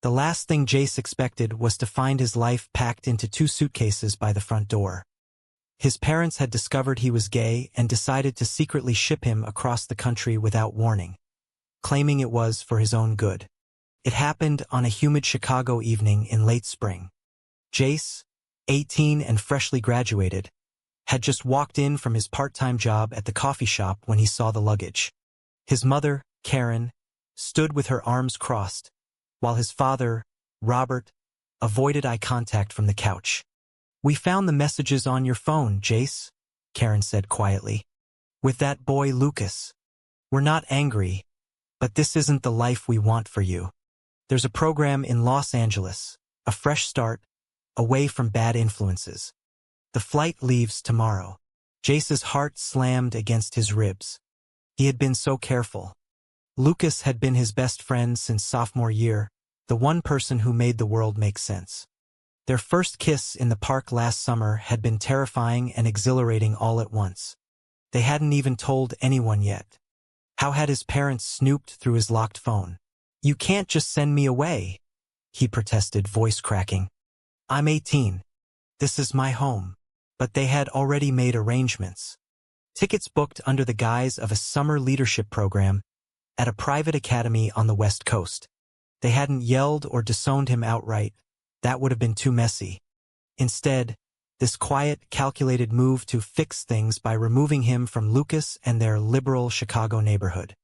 The last thing Jayce expected was to find his life packed into 2 suitcases by the front door. His parents had discovered he was gay and decided to secretly ship him across the country without warning, claiming it was for his own good. It happened on a humid Chicago evening in late spring. Jayce, 18 and freshly graduated, had just walked in from his part-time job at the coffee shop when he saw the luggage. His mother, Karen, stood with her arms crossed, while his father, Robert, avoided eye contact from the couch. "We found the messages on your phone, Jayce," Karen said quietly. "With that boy Lucas. We're not angry, but this isn't the life we want for you. There's a program in Los Angeles, a fresh start, away from bad influences. The flight leaves tomorrow." Jayce's heart slammed against his ribs. He had been so careful. Lucas had been his best friend since sophomore year, the one person who made the world make sense. Their first kiss in the park last summer had been terrifying and exhilarating all at once. They hadn't even told anyone yet. How had his parents snooped through his locked phone? "You can't just send me away," he protested, voice cracking. "I'm 18. This is my home." But they had already made arrangements. Tickets booked under the guise of a summer leadership program at a private academy on the West Coast. They hadn't yelled or disowned him outright. That would have been too messy. Instead, this quiet, calculated move to fix things by removing him from Lucas and their liberal Chicago neighborhood.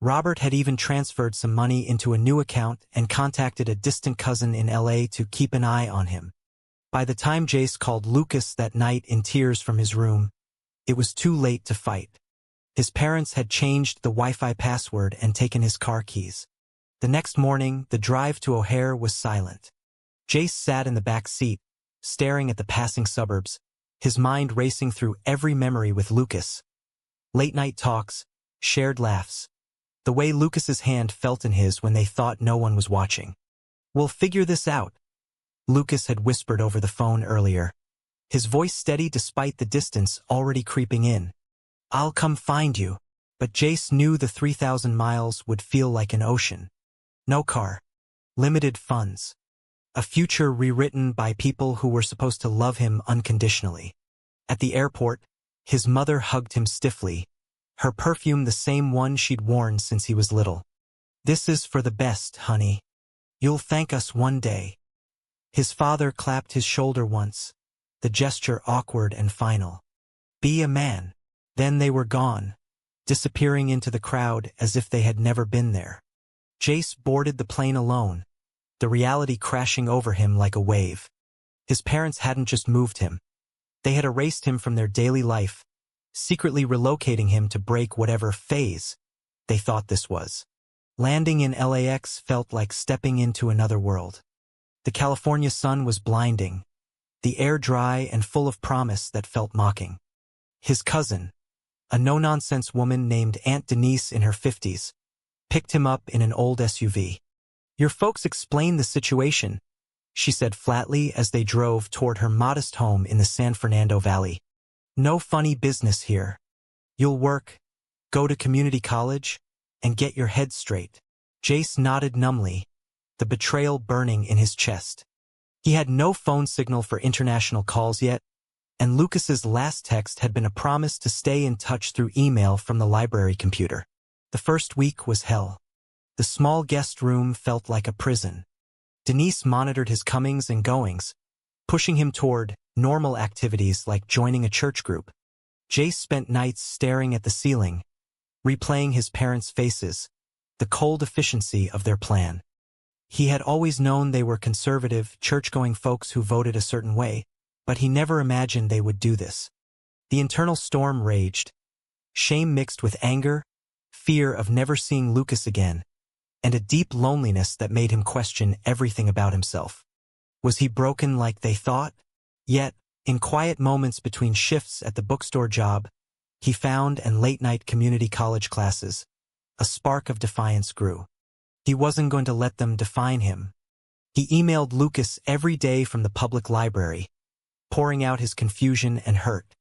Robert had even transferred some money into a new account and contacted a distant cousin in LA to keep an eye on him. By the time Jayce called Lucas that night in tears from his room, it was too late to fight. His parents had changed the Wi-Fi password and taken his car keys. The next morning, the drive to O'Hare was silent. Jayce sat in the back seat, staring at the passing suburbs, his mind racing through every memory with Lucas. Late-night talks, shared laughs. The way Lucas's hand felt in his when they thought no one was watching. "We'll figure this out," Lucas had whispered over the phone earlier, his voice steady despite the distance already creeping in. "I'll come find you." But Jayce knew the 3,000 miles would feel like an ocean. No car. Limited funds. A future rewritten by people who were supposed to love him unconditionally. At the airport, his mother hugged him stiffly, her perfume the same one she'd worn since he was little. "This is for the best, honey. You'll thank us one day." His father clapped his shoulder once, the gesture awkward and final. "Be a man." Then they were gone, disappearing into the crowd as if they had never been there. Jayce boarded the plane alone, the reality crashing over him like a wave. His parents hadn't just moved him. They had erased him from their daily life, secretly relocating him to break whatever phase they thought this was. Landing in LAX felt like stepping into another world. The California sun was blinding, the air dry and full of promise that felt mocking. His cousin, a no-nonsense woman named Aunt Denise in her 50s, picked him up in an old SUV. "Your folks explained the situation," she said flatly as they drove toward her modest home in the San Fernando Valley. "No funny business here. You'll work, go to community college, and get your head straight." Jayce nodded numbly, the betrayal burning in his chest. He had no phone signal for international calls yet, and Lucas's last text had been a promise to stay in touch through email from the library computer. The first week was hell. The small guest room felt like a prison. Denise monitored his comings and goings, pushing him toward normal activities like joining a church group. Jayce spent nights staring at the ceiling, replaying his parents' faces, the cold efficiency of their plan. He had always known they were conservative, church-going folks who voted a certain way, but he never imagined they would do this. The internal storm raged, shame mixed with anger, fear of never seeing Lucas again, and a deep loneliness that made him question everything about himself. Was he broken like they thought? Yet, in quiet moments between shifts at the bookstore job, he found and late-night community college classes, a spark of defiance grew. He wasn't going to let them define him. He emailed Lucas every day from the public library, pouring out his confusion and hurt.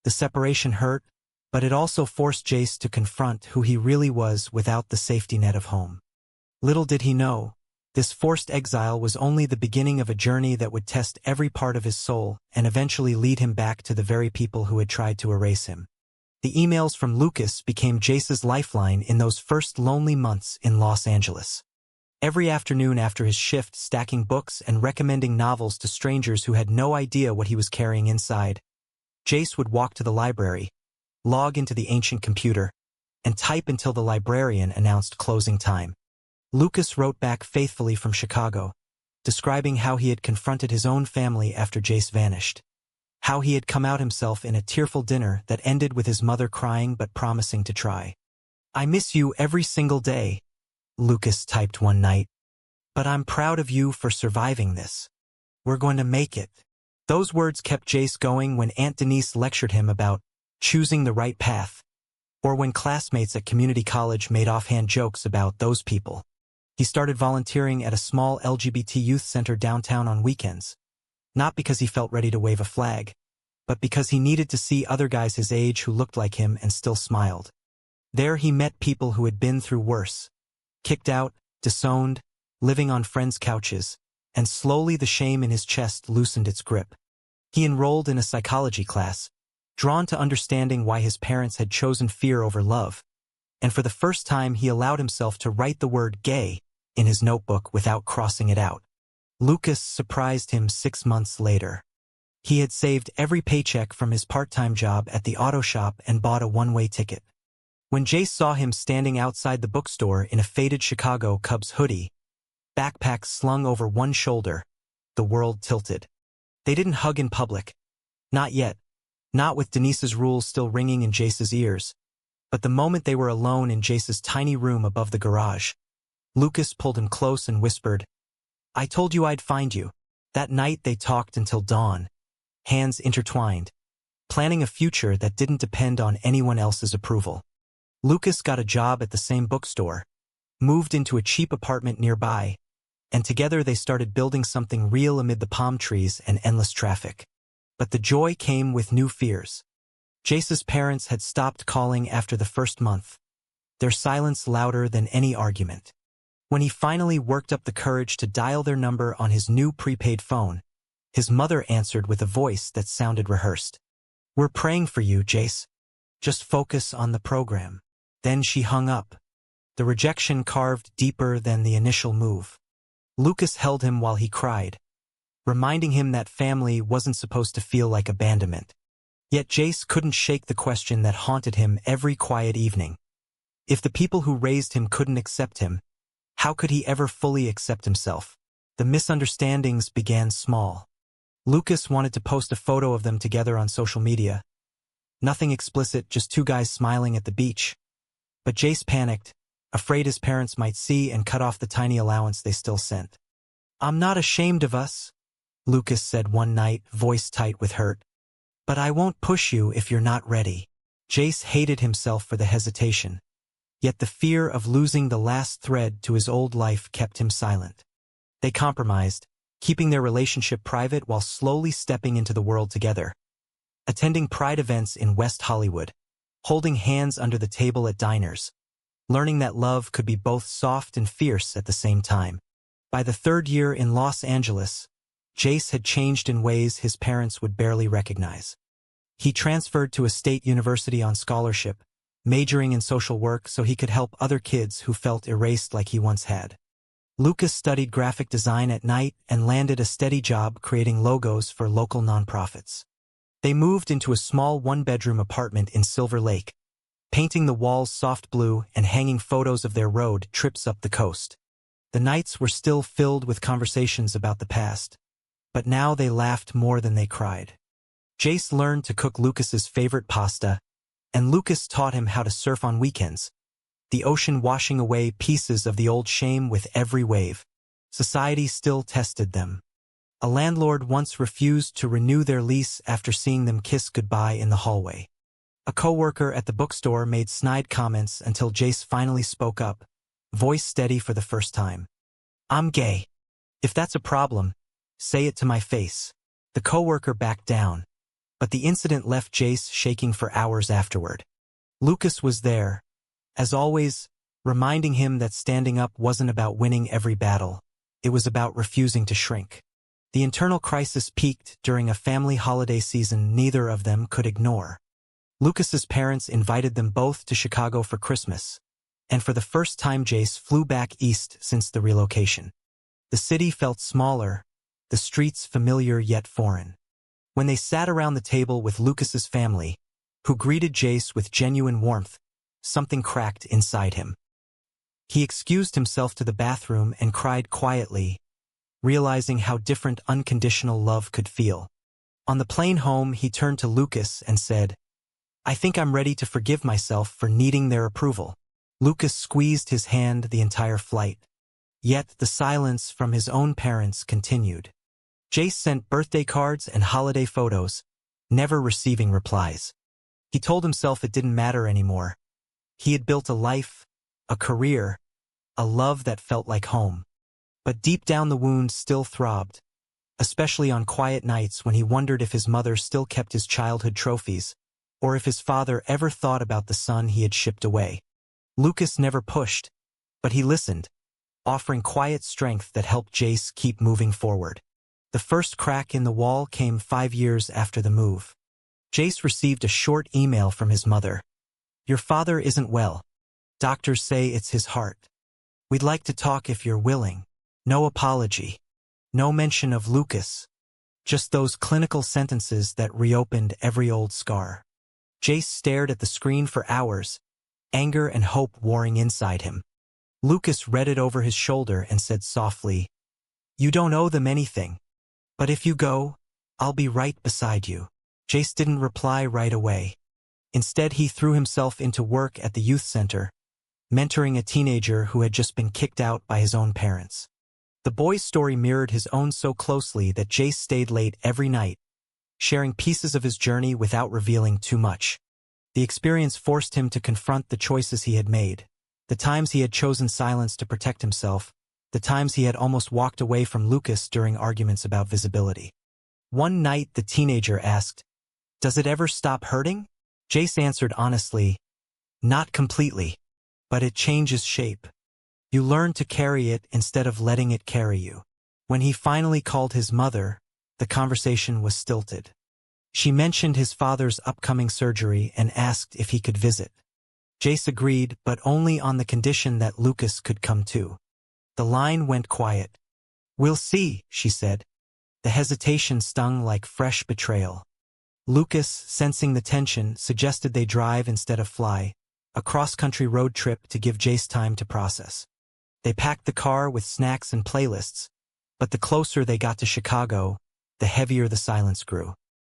The separation hurt, but it also forced Jayce to confront who he really was without the safety net of home. Little did he know, This forced exile was only the beginning of a journey that would test every part of his soul and eventually lead him back to the very people who had tried to erase him. The emails from Lucas became Jayce's lifeline in those first lonely months in Los Angeles. Every afternoon after his shift, stacking books and recommending novels to strangers who had no idea what he was carrying inside, Jayce would walk to the library, log into the ancient computer, and type until the librarian announced closing time. Lucas wrote back faithfully from Chicago, describing how he had confronted his own family after Jayce vanished, how he had come out himself in a tearful dinner that ended with his mother crying but promising to try. "I miss you every single day," Lucas typed one night, "but I'm proud of you for surviving this. We're going to make it." Those words kept Jayce going when Aunt Denise lectured him about choosing the right path, or when classmates at community college made offhand jokes about those people. He started volunteering at a small LGBT youth center downtown on weekends, not because he felt ready to wave a flag, but because he needed to see other guys his age who looked like him and still smiled. There he met people who had been through worse, kicked out, disowned, living on friends' couches, and slowly the shame in his chest loosened its grip. He enrolled in a psychology class, drawn to understanding why his parents had chosen fear over love, and for the first time he allowed himself to write the word gay in his notebook without crossing it out. Lucas surprised him 6 months later. He had saved every paycheck from his part-time job at the auto shop and bought a one-way ticket. When Jayce saw him standing outside the bookstore in a faded Chicago Cubs hoodie, backpack slung over one shoulder, the world tilted. They didn't hug in public. Not yet. Not with Denise's rules still ringing in Jayce's ears. But the moment they were alone in Jayce's tiny room above the garage, Lucas pulled him close and whispered, "I told you I'd find you." That night they talked until dawn, hands intertwined, planning a future that didn't depend on anyone else's approval. Lucas got a job at the same bookstore, moved into a cheap apartment nearby, and together they started building something real amid the palm trees and endless traffic. But the joy came with new fears. Jayce's parents had stopped calling after the first month, their silence louder than any argument. When he finally worked up the courage to dial their number on his new prepaid phone, his mother answered with a voice that sounded rehearsed. "We're praying for you, Jayce. Just focus on the program." Then she hung up, the rejection carved deeper than the initial move. Lucas held him while he cried, reminding him that family wasn't supposed to feel like abandonment. Yet Jayce couldn't shake the question that haunted him every quiet evening. If the people who raised him couldn't accept him, how could he ever fully accept himself? The misunderstandings began small. Lucas wanted to post a photo of them together on social media. Nothing explicit, just two guys smiling at the beach. But Jayce panicked, afraid his parents might see and cut off the tiny allowance they still sent. "I'm not ashamed of us," Lucas said one night, voice tight with hurt. "But I won't push you if you're not ready." Jayce hated himself for the hesitation, yet the fear of losing the last thread to his old life kept him silent. They compromised, keeping their relationship private while slowly stepping into the world together. Attending pride events in West Hollywood, holding hands under the table at diners, learning that love could be both soft and fierce at the same time. By the third year in Los Angeles, Jayce had changed in ways his parents would barely recognize. He transferred to a state university on scholarship, majoring in social work so he could help other kids who felt erased like he once had. Lucas studied graphic design at night and landed a steady job creating logos for local nonprofits. They moved into a small one-bedroom apartment in Silver Lake, painting the walls soft blue and hanging photos of their road trips up the coast. The nights were still filled with conversations about the past, but now they laughed more than they cried. Jayce learned to cook Lucas's favorite pasta, and Lucas taught him how to surf on weekends, the ocean washing away pieces of the old shame with every wave. Society still tested them. A landlord once refused to renew their lease after seeing them kiss goodbye in the hallway. A coworker at the bookstore made snide comments until Jayce finally spoke up, voice steady for the first time. "I'm gay. If that's a problem, say it to my face." The coworker backed down, but the incident left Jayce shaking for hours afterward. Lucas was there, as always, reminding him that standing up wasn't about winning every battle, it was about refusing to shrink. The internal crisis peaked during a family holiday season neither of them could ignore. Lucas's parents invited them both to Chicago for Christmas, and for the first time Jayce flew back east since the relocation. The city felt smaller, the streets familiar yet foreign. When they sat around the table with Lucas's family, who greeted Jayce with genuine warmth, something cracked inside him. He excused himself to the bathroom and cried quietly, realizing how different unconditional love could feel. On the plane home, he turned to Lucas and said, "I think I'm ready to forgive myself for needing their approval." Lucas squeezed his hand the entire flight. Yet the silence from his own parents continued. Jayce sent birthday cards and holiday photos, never receiving replies. He told himself it didn't matter anymore. He had built a life, a career, a love that felt like home. But deep down the wound still throbbed, especially on quiet nights when he wondered if his mother still kept his childhood trophies, or if his father ever thought about the son he had shipped away. Lucas never pushed, but he listened, offering quiet strength that helped Jayce keep moving forward. The first crack in the wall came 5 years after the move. Jayce received a short email from his mother. "Your father isn't well. Doctors say it's his heart. We'd like to talk if you're willing." No apology. No mention of Lucas. Just those clinical sentences that reopened every old scar. Jayce stared at the screen for hours, anger and hope warring inside him. Lucas read it over his shoulder and said softly, "You don't owe them anything. But if you go, I'll be right beside you." Jayce didn't reply right away. Instead, he threw himself into work at the youth center, mentoring a teenager who had just been kicked out by his own parents. The boy's story mirrored his own so closely that Jayce stayed late every night, sharing pieces of his journey without revealing too much. The experience forced him to confront the choices he had made, the times he had chosen silence to protect himself, the times he had almost walked away from Lucas during arguments about visibility. One night the teenager asked, "Does it ever stop hurting?" Jayce answered honestly, "Not completely, but it changes shape. You learn to carry it instead of letting it carry you." When he finally called his mother, the conversation was stilted. She mentioned his father's upcoming surgery and asked if he could visit. Jayce agreed, but only on the condition that Lucas could come too. The line went quiet. "We'll see," she said. The hesitation stung like fresh betrayal. Lucas, sensing the tension, suggested they drive instead of fly, a cross-country road trip to give Jayce time to process. They packed the car with snacks and playlists, but the closer they got to Chicago, the heavier the silence grew.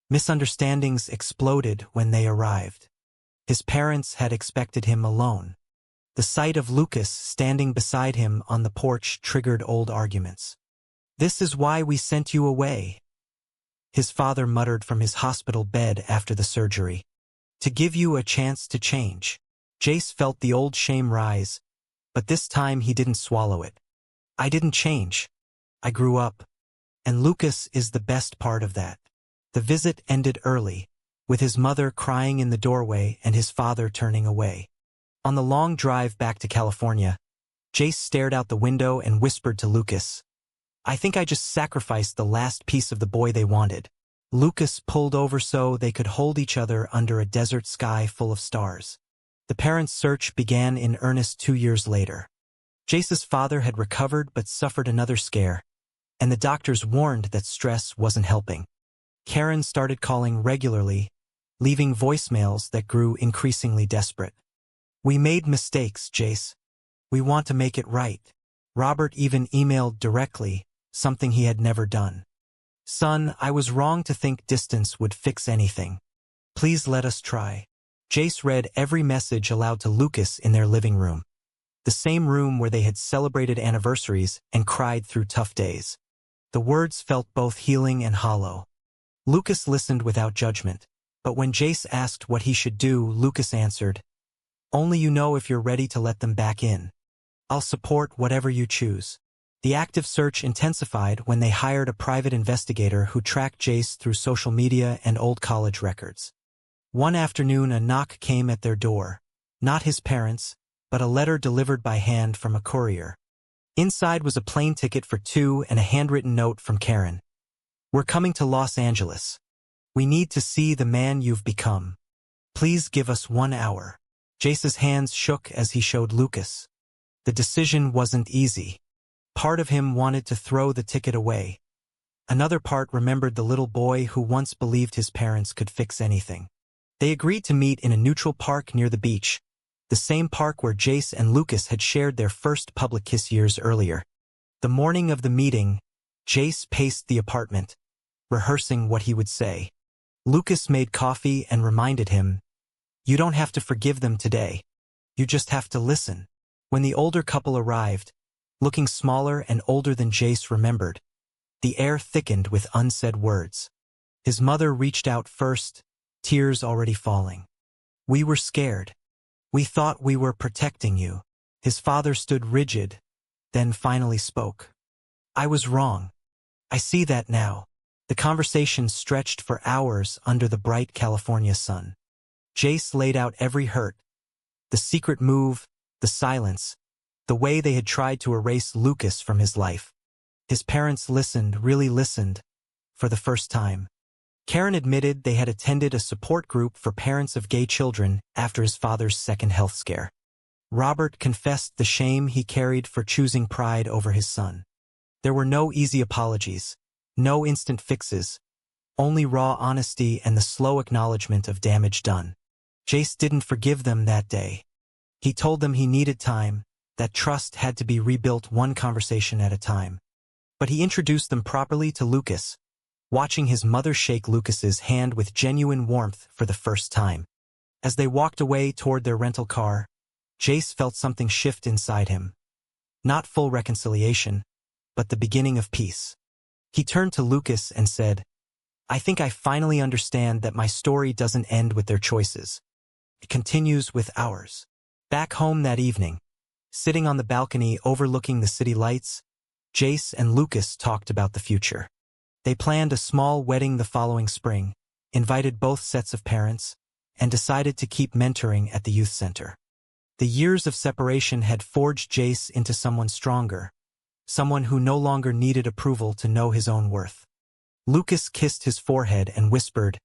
Misunderstandings exploded when they arrived. His parents had expected him alone. The sight of Lucas standing beside him on the porch triggered old arguments. "This is why we sent you away," his father muttered from his hospital bed after the surgery. "To give you a chance to change." Jayce felt the old shame rise, but this time he didn't swallow it. "I didn't change. I grew up. And Lucas is the best part of that." The visit ended early, with his mother crying in the doorway and his father turning away. On the long drive back to California, Jayce stared out the window and whispered to Lucas, "I think I just sacrificed the last piece of the boy they wanted." Lucas pulled over so they could hold each other under a desert sky full of stars. The parents' search began in earnest 2 years later. Jayce's father had recovered but suffered another scare, and the doctors warned that stress wasn't helping. Karen started calling regularly, leaving voicemails that grew increasingly desperate. "We made mistakes, Jayce. We want to make it right." Robert even emailed directly, something he had never done. "Son, I was wrong to think distance would fix anything. Please let us try." Jayce read every message aloud to Lucas in their living room, the same room where they had celebrated anniversaries and cried through tough days. The words felt both healing and hollow. Lucas listened without judgment, but when Jayce asked what he should do, Lucas answered, "Only you know if you're ready to let them back in. I'll support whatever you choose." The active search intensified when they hired a private investigator who tracked Jayce through social media and old college records. One afternoon a knock came at their door, not his parents, but a letter delivered by hand from a courier. Inside was a plane ticket for two and a handwritten note from Karen. "We're coming to Los Angeles. We need to see the man you've become. Please give us 1 hour." Jayce's hands shook as he showed Lucas. The decision wasn't easy. Part of him wanted to throw the ticket away. Another part remembered the little boy who once believed his parents could fix anything. They agreed to meet in a neutral park near the beach, the same park where Jayce and Lucas had shared their first public kiss years earlier. The morning of the meeting, Jayce paced the apartment, rehearsing what he would say. Lucas made coffee and reminded him, "You don't have to forgive them today. You just have to listen." When the older couple arrived, looking smaller and older than Jayce remembered, the air thickened with unsaid words. His mother reached out first, tears already falling. "We were scared. We thought we were protecting you." His father stood rigid, then finally spoke. "I was wrong. I see that now." The conversation stretched for hours under the bright California sun. Jayce laid out every hurt, the secret move, the silence, the way they had tried to erase Lucas from his life. His parents listened, really listened, for the first time. Karen admitted they had attended a support group for parents of gay children after his father's second health scare. Robert confessed the shame he carried for choosing pride over his son. There were no easy apologies, no instant fixes, only raw honesty and the slow acknowledgement of damage done. Jayce didn't forgive them that day. He told them he needed time, that trust had to be rebuilt one conversation at a time. But he introduced them properly to Lucas, watching his mother shake Lucas's hand with genuine warmth for the first time. As they walked away toward their rental car, Jayce felt something shift inside him. Not full reconciliation, but the beginning of peace. He turned to Lucas and said, "I think I finally understand that my story doesn't end with their choices. It continues with ours." Back home that evening, sitting on the balcony overlooking the city lights, Jayce and Lucas talked about the future. They planned a small wedding the following spring, invited both sets of parents, and decided to keep mentoring at the youth center. The years of separation had forged Jayce into someone stronger, someone who no longer needed approval to know his own worth. Lucas kissed his forehead and whispered,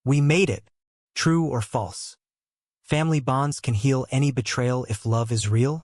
"We made it, true or false. Family bonds can heal any betrayal if love is real."